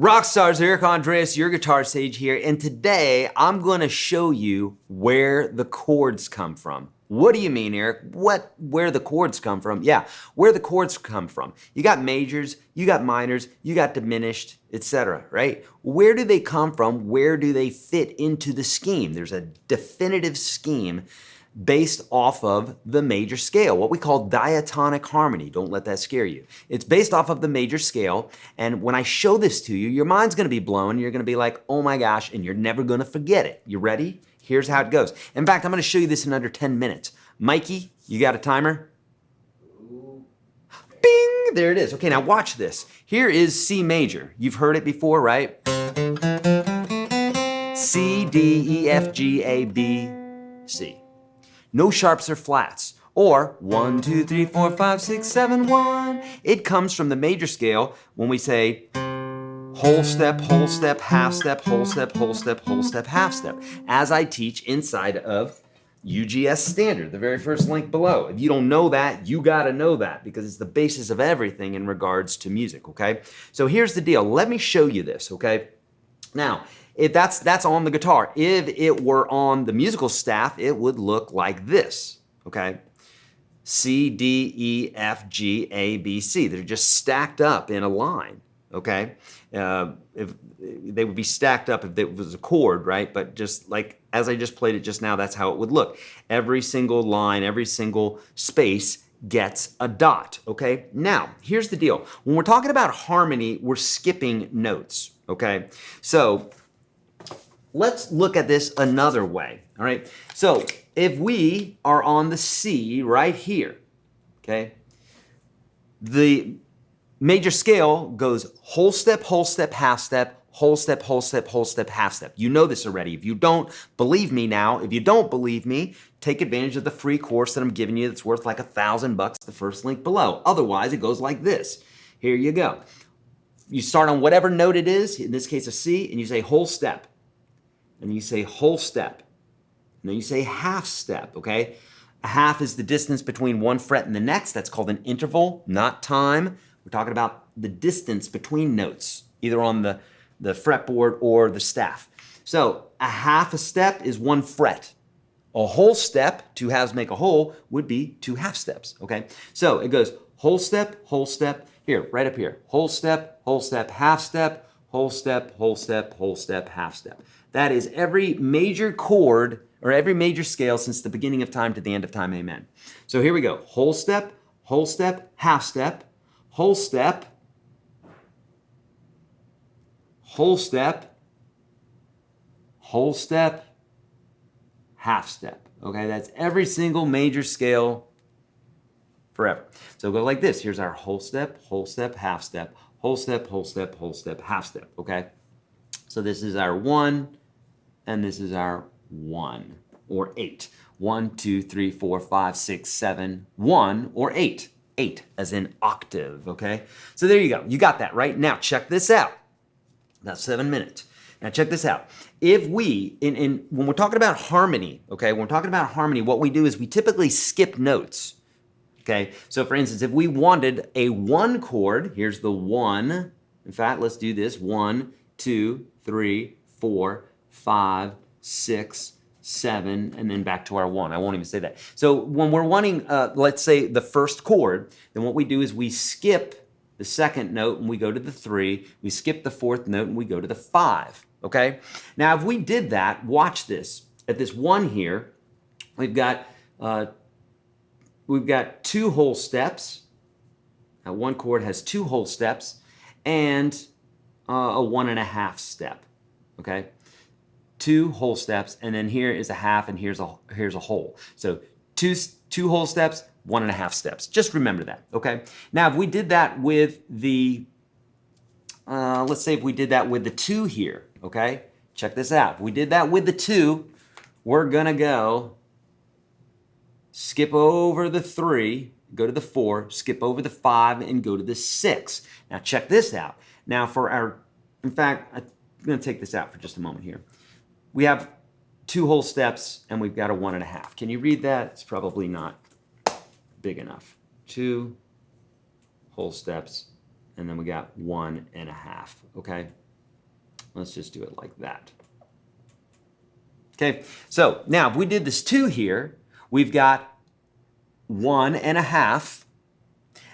Rockstars, Eric Andreas, your guitar sage here, and today I'm going to show you where the chords come from. What do you mean, Eric? Where the chords come from? Yeah, where the chords come from. You got majors, you got minors, you got diminished, etc., right? Where do they come from? Where do they fit into the scheme? There's a definitive scheme based off of the major scale, what we call diatonic harmony. Don't let that scare you. It's based off of the major scale, and when I show this to you, your mind's gonna be blown. You're gonna be like, oh my gosh, and you're never gonna forget it. You ready? Here's how it goes. In fact, I'm gonna show you this in under 10 minutes. Mikey, you got a timer? Bing! There it is. Okay, now watch this. Here is C major. You've heard it before, right? C, D, E, F, G, A, B, C. No sharps or flats. Or 1, 2, 3, 4, 5, 6, 7, 1. It comes from the major scale when we say whole step, half step, whole step, whole step, whole step, half step, as I teach inside of UGS Standard, the very first link below. If you don't know that, you gotta know that because it's the basis of everything in regards to music, okay? So here's the deal. Let me show you this, okay? Now, if that's on the guitar. If it were on the musical staff, it would look like this, okay? C, D, E, F, G, A, B, C. They're just stacked up in a line, okay? If they would be stacked up if it was a chord, right? But just like, as I just played it just now, that's how it would look. Every single line, every single space gets a dot, okay? Now, here's the deal. When we're talking about harmony, we're skipping notes, okay? So, let's look at this another way, all right? So if we are on the C right here, okay, the major scale goes whole step, half step, whole step, whole step, whole step, half step. You know this already. If you don't believe me now, if you don't believe me, take advantage of the free course that I'm giving you that's worth like $1,000, the first link below. Otherwise, it goes like this. Here you go. You start on whatever note it is, in this case a C, and you say whole step. And you say whole step. And then you say half step, okay? A half is the distance between one fret and the next. That's called an interval, not time. We're talking about the distance between notes, either on the fretboard or the staff. So a half a step is one fret. A whole step, two halves make a whole, would be two half steps, okay? So it goes whole step, here, right up here. Whole step, half step, whole step, half step. That is every major chord or every major scale since the beginning of time to the end of time, amen. So here we go. Whole step, half step, whole step, half step. Okay, that's every single major scale forever. So go like this. Here's our whole step, half step, whole step, half step, okay? So this is our 1, and this is our 1, or 8. 1, 2, 3, 4, 5, 6, 7, 1, or 8. 8 as in octave, okay? So there you go. You got that, right? Now check this out. That's 7 minutes. Now check this out. If we, when we're talking about harmony, okay, when we're talking about harmony, what we do is we typically skip notes, okay? So for instance, if we wanted a 1 chord, here's the 1. In fact, let's do this. 1, 2, 3, 4, 5, 6, 7, and then back to our 1. I won't even say that. So when we're wanting, let's say the first chord, then what we do is we skip the second note and we go to the 3. We skip the 4th note and we go to the 5, okay? Now if we did that, watch this. At this 1 here, we've got 2 whole steps. That 1 chord has 2 whole steps and a 1.5 step, okay? 2 whole steps, and then here is a half, and here's a whole. So two whole steps, 1.5 steps. Just remember that, okay? Now, if we did that with the, let's say if we did that with the 2 here, okay? Check this out. If we did that with the 2, we're gonna go skip over the 3, go to the 4, skip over the 5, and go to the 6. Now, check this out. Now, for our, in fact, I'm gonna take this out for just a moment here. We have 2 whole steps and we've got a 1.5. Can you read that? It's probably not big enough. 2 whole steps and then we got 1.5, okay? Let's just do it like that. Okay, so now if we did this 2 here, we've got 1.5,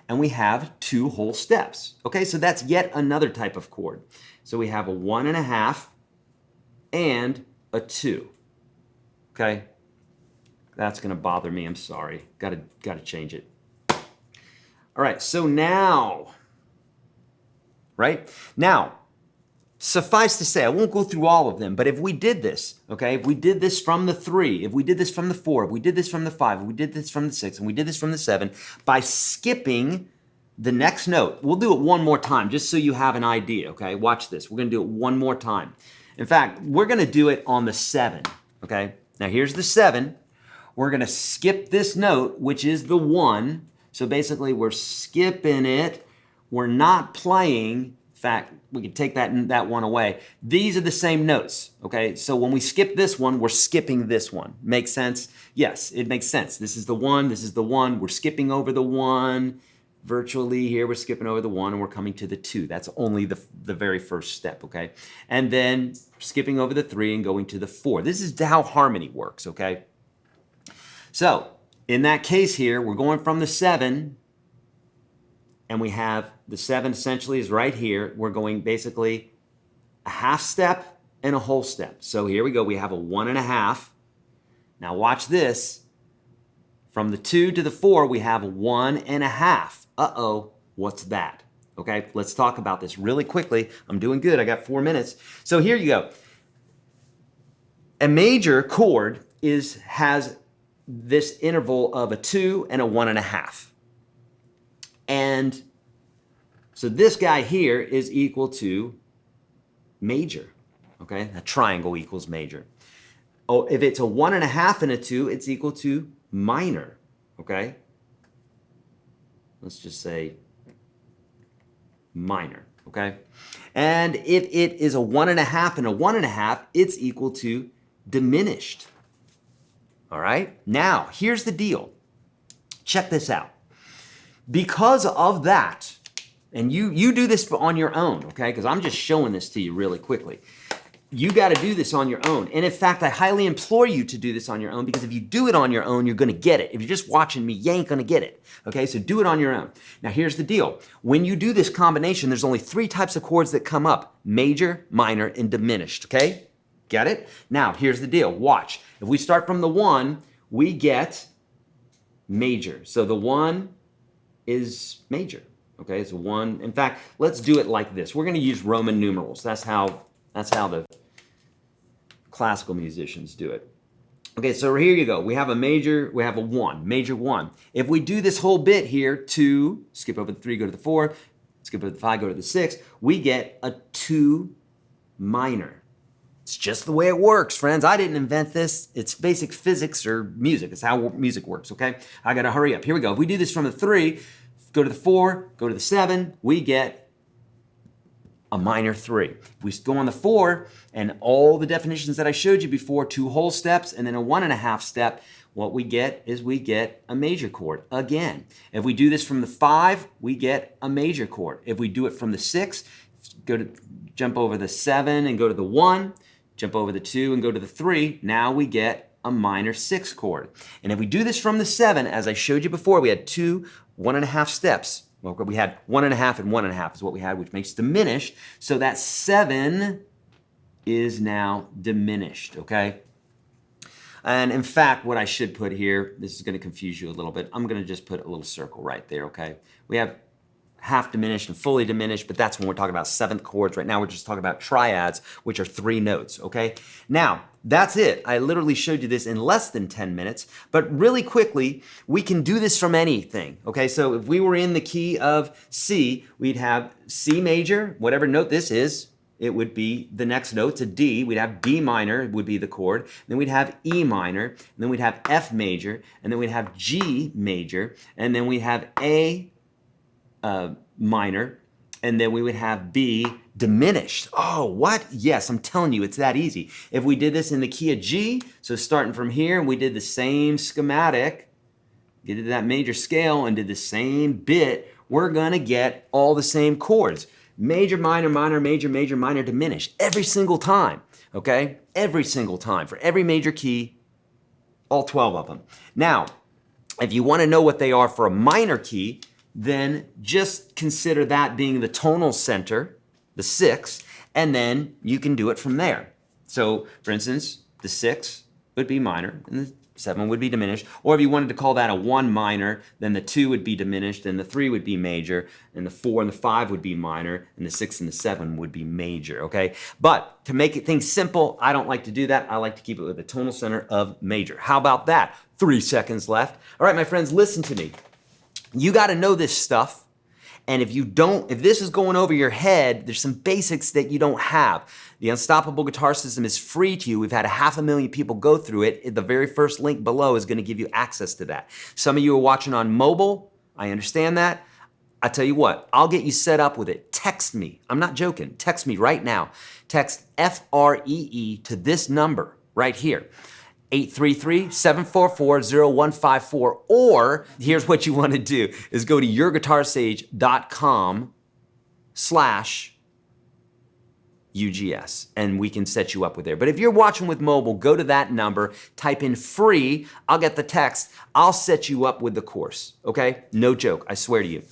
and we have 2 whole steps. Okay, so that's yet another type of chord. So we have a 1.5 and a 2. Okay, that's gonna bother me, I'm sorry. Gotta change it. All right, so now, right? Now, suffice to say, I won't go through all of them, but if we did this, okay, if we did this from the 3, if we did this from the 4, if we did this from the 5, if we did this from the 6, and we did this from the 7, by skipping the next note, we'll do it one more time just so you have an idea, okay? Watch this. We're gonna do it one more time. In fact, we're gonna do it on the 7, okay? Now here's the 7. We're gonna skip this note, which is the 1. So basically we're skipping it. We're not playing. In fact, we could take that one away. These are the same notes, okay? So when we skip this one, we're skipping this one. Make sense? Yes, it makes sense. This is the 1, this is the 1. We're skipping over the 1. Virtually here, we're skipping over the 1 and we're coming to the 2. That's only the very first step, okay? And then skipping over the 3 and going to the 4. This is how harmony works, okay? So in that case here, we're going from the 7, and we have the 7 essentially is right here. We're going basically a half step and a whole step. So here we go. We have a 1.5. Now watch this. From the 2 to the 4, we have 1.5. Uh-oh, what's that? Okay, let's talk about this really quickly. I'm doing good. I got 4 minutes. So here you go. A major chord has this interval of a 2 and a 1.5. And so this guy here is equal to major, okay? A triangle equals major. Oh, if it's a 1.5 and a 2, it's equal to minor, okay? Let's just say minor, okay? And if it is a 1.5 and a 1.5, it's equal to diminished. All right? Now, here's the deal. Check this out. Because of that, and you do this on your own, okay? Because I'm just showing this to you really quickly. You got to do this on your own. And in fact, I highly implore you to do this on your own, because if you do it on your own, you're going to get it. If you're just watching me, you ain't going to get it. Okay, so do it on your own. Now, here's the deal. When you do this combination, there's only 3 types of chords that come up: major, minor, and diminished, okay? Get it? Now, here's the deal. Watch. If we start from the 1, we get major. So the 1 is major, okay? It's a 1. In fact, let's do it like this. We're going to use Roman numerals. That's how the classical musicians do it. Okay, so here you go. We have a major, we have a 1, major 1. If we do this whole bit here, 2, skip over the 3, go to the 4, skip over the 5, go to the 6, we get a 2 minor. It's just the way it works, friends. I didn't invent this. It's basic physics or music. It's how music works, okay? I gotta hurry up. Here we go. If we do this from the 3, go to the 4, go to the 7, we get a minor 3. If we go on the 4, and all the definitions that I showed you before, 2 whole steps and then a 1.5 step, what we get is we get a major chord again. If we do this from the 5, we get a major chord. If we do it from the 6, jump over the 7 and go to the 1, jump over the 2 and go to the 3, now we get a minor 6 chord. And if we do this from the 7, as I showed you before, we had 2 1.5 steps. Well, we had 1.5 and 1.5 is what we had, which makes diminished. So that 7 is now diminished, okay? And in fact, what I should put here, this is going to confuse you a little bit. I'm going to just put a little circle right there, okay? We have half diminished and fully diminished, but that's when we're talking about 7th chords. Right now, we're just talking about triads, which are 3 notes, okay? Now, that's it. I literally showed you this in less than 10 minutes, but really quickly, we can do this from anything, okay? So if we were in the key of C, we'd have C major, whatever note this is, it would be the next note to D. We'd have B minor would be the chord. Then we'd have E minor, and then we'd have F major, and then we'd have G major, and then we'd have A minor, and then we would have B diminished. Oh, what? Yes, I'm telling you, it's that easy. If we did this in the key of G, so starting from here, and we did the same schematic, did that major scale and did the same bit, we're gonna get all the same chords. Major, minor, minor, major, major, minor, diminished every single time, okay? Every single time for every major key, all 12 of them. Now, if you want to know what they are for a minor key, then just consider that being the tonal center, the 6, and then you can do it from there. So, for instance, the 6 would be minor, and the 7 would be diminished. Or if you wanted to call that a 1 minor, then the 2 would be diminished, and the 3 would be major, and the 4 and the 5 would be minor, and the 6 and the 7 would be major, okay? But to make things simple, I don't like to do that. I like to keep it with the tonal center of major. How about that? 3 seconds left. All right, my friends, listen to me. You got to know this stuff. And if you don't, if this is going over your head, there's some basics that you don't have. The Unstoppable Guitar System is free to you. We've had 500,000 people go through it. The very first link below is going to give you access to that. Some of you are watching on mobile. I understand that. I tell you what, I'll get you set up with it. Text me. I'm not joking. Text me right now. Text FREE to this number right here. 833-744-0154, or here's what you want to do is go to YourGuitarSage.com/UGS and we can set you up with there. But if you're watching with mobile, go to that number, type in free, I'll get the text, I'll set you up with the course, okay? No joke, I swear to you.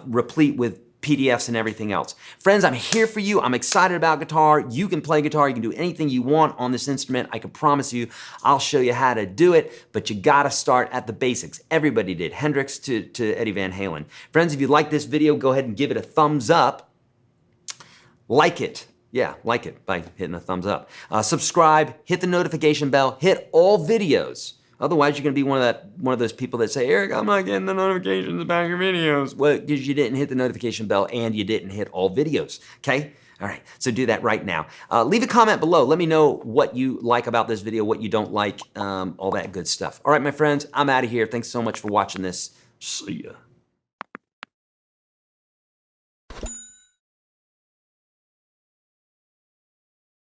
Replete with PDFs and everything else. Friends, I'm here for you. I'm excited about guitar. You can play guitar. You can do anything you want on this instrument. I can promise you, I'll show you how to do it, but you gotta start at the basics. Everybody did, Hendrix to Eddie Van Halen. Friends, if you like this video, go ahead and give it a thumbs up. Like it. Yeah, like it by hitting a thumbs up. Subscribe, hit the notification bell, hit all videos. Otherwise, you're going to be one of those people that say, Eric, I'm not getting the notifications about your videos. Well, because you didn't hit the notification bell and you didn't hit all videos, okay? All right, so do that right now. Leave a comment below. Let me know what you like about this video, what you don't like, all that good stuff. All right, my friends, I'm out of here. Thanks so much for watching this. See ya.